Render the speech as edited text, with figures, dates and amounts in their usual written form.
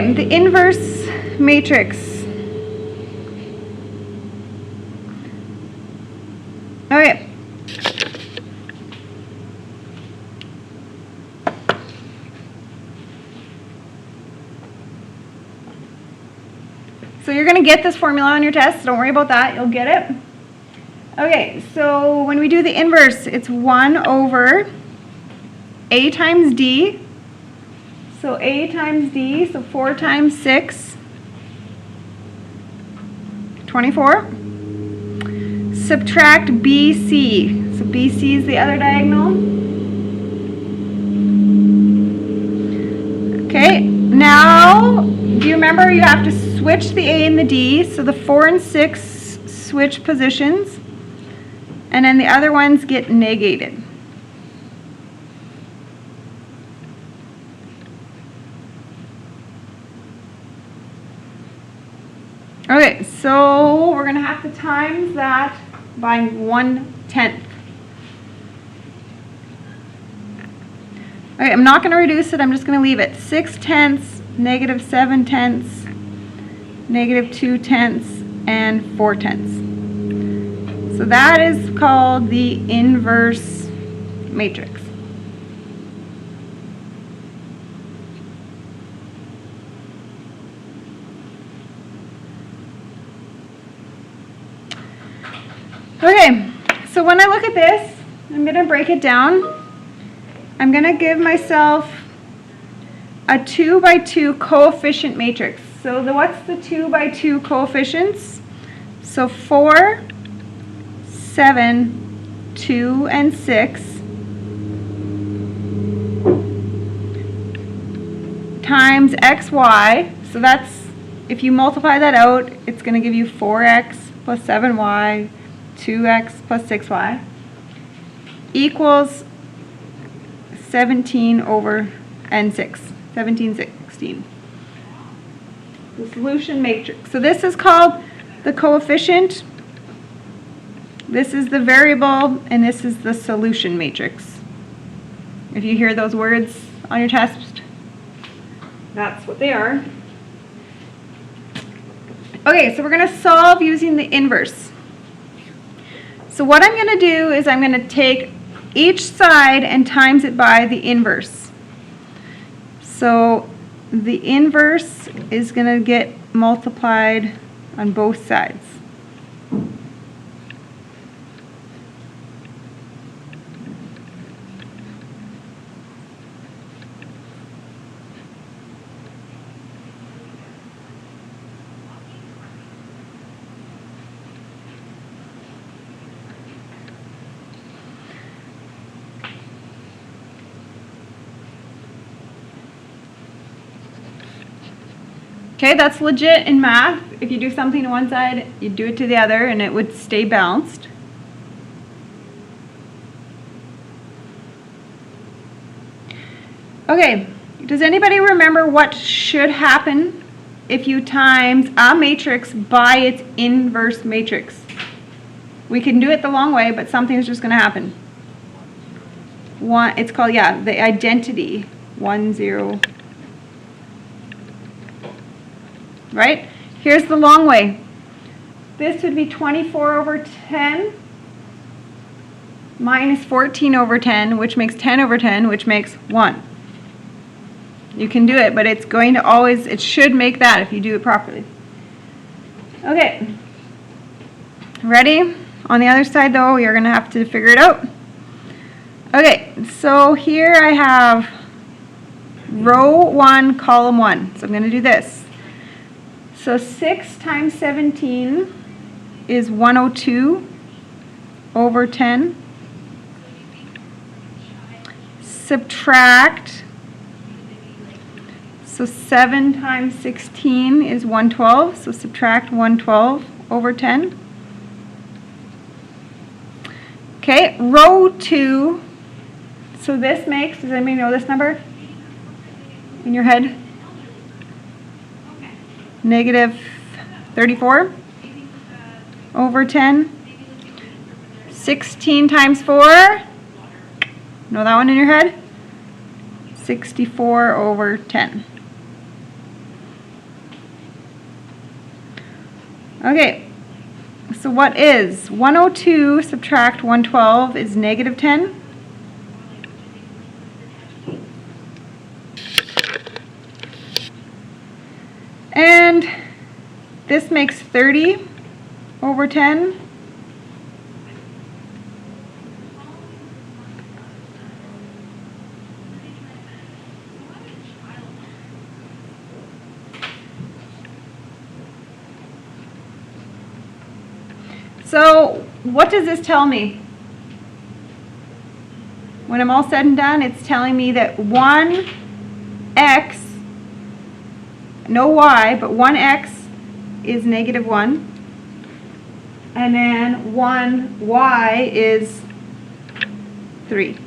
Okay, the inverse matrix. Okay. So you're going to get this formula on your test. Don't worry about that. You'll get it. Okay, so when we do the inverse, it's 1 over A times D. So A times D, so 4 times 6, 24. Subtract BC. So BC is the other diagonal. Okay, now, do you remember you have to switch the A and the D? So the 4 and 6 switch positions, and then the other ones get negated. Okay, so we're going to have to times that by 1/10. Okay, I'm not going to reduce it, I'm just going to leave it. 6/10, negative 7/10, negative 2/10, and 4/10. So that is called the inverse matrix. Okay, so when I look at this, I'm going to break it down. I'm going to give myself a 2 by 2 coefficient matrix. So what's the 2 by 2 coefficients? So 4, 7, 2, and 6 times xy. So that's, if you multiply that out, it's going to give you 4x plus 7y 2x plus 6y equals 17 over n6, 17, 16. The solution matrix. So this is called the coefficient, this is the variable, and this is the solution matrix. If you hear those words on your test, that's what they are. Okay, so we're going to solve using the inverse. So what I'm going to do is I'm going to take each side and times it by the inverse. So the inverse is going to get multiplied on both sides. Okay, that's legit in math. If you do something to one side, you do it to the other and it would stay balanced. Okay, does anybody remember what should happen if you times a matrix by its inverse matrix? We can do it the long way, but something's just going to happen. It's called, yeah, the identity. 1, 0. Right? Here's the long way. This would be 24 over 10 minus 14 over 10, which makes 10 over 10, which makes 1. You can do it, but it's going to always, it should make that if you do it properly. Okay. Ready? On the other side, though, you're going to have to figure it out. Okay, so here I have row 1, column 1. So I'm going to do this. So 6 times 17 is 102 over 10. Subtract. So 7 times 16 is 112. So subtract 112 over 10. Okay, row 2. So this makes, does anybody know this number in your head? Negative 34 over 10. 16 times 4. Know that one in your head? 64 over 10. Okay, so what is 102 subtract 112 is negative 10? And this makes 30 over 10. So what does this tell me? When I'm all said and done, it's telling me that 1x, no y, but 1x is negative 1. And then 1y is 3.